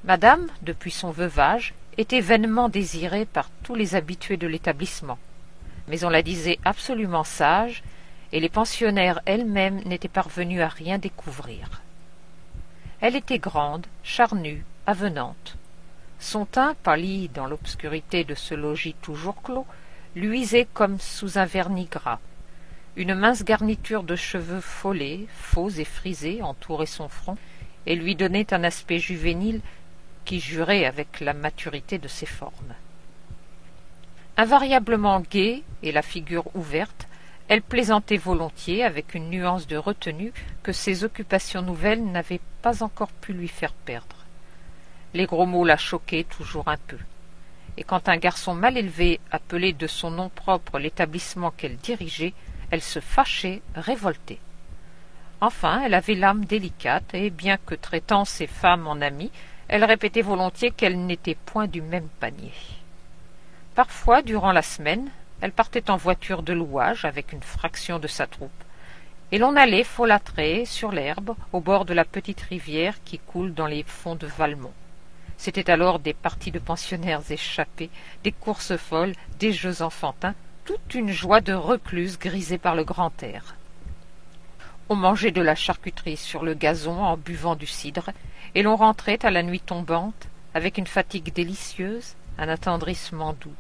Madame, depuis son veuvage, était vainement désirée par tous les habitués de l'établissement, mais on la disait absolument sage, et les pensionnaires elles-mêmes n'étaient parvenues à rien découvrir. Elle était grande, charnue, avenante. Son teint, pâli dans l'obscurité de ce logis toujours clos, luisait comme sous un vernis gras. Une mince garniture de cheveux follets, faux et frisés, entourait son front, et lui donnait un aspect juvénile qui jurait avec la maturité de ses formes. Invariablement gaie et la figure ouverte, elle plaisantait volontiers avec une nuance de retenue que ses occupations nouvelles n'avaient pas encore pu lui faire perdre. Les gros mots la choquaient toujours un peu, et quand un garçon mal élevé appelait de son nom propre l'établissement qu'elle dirigeait, elle se fâchait, révoltée. Enfin, elle avait l'âme délicate, et bien que traitant ses femmes en amies, elle répétait volontiers qu'elles n'étaient point du même panier. Parfois, durant la semaine, elle partait en voiture de louage avec une fraction de sa troupe, et l'on allait folâtrer sur l'herbe au bord de la petite rivière qui coule dans les fonds de Valmont. C'étaient alors des parties de pensionnaires échappés, des courses folles, des jeux enfantins, toute une joie de recluse grisée par le grand air. On mangeait de la charcuterie sur le gazon en buvant du cidre, et l'on rentrait à la nuit tombante avec une fatigue délicieuse, un attendrissement doux.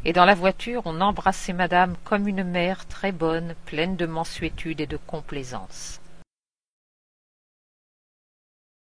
Et dans la voiture on embrassait madame comme une mère très bonne, pleine de mansuétude et de complaisance.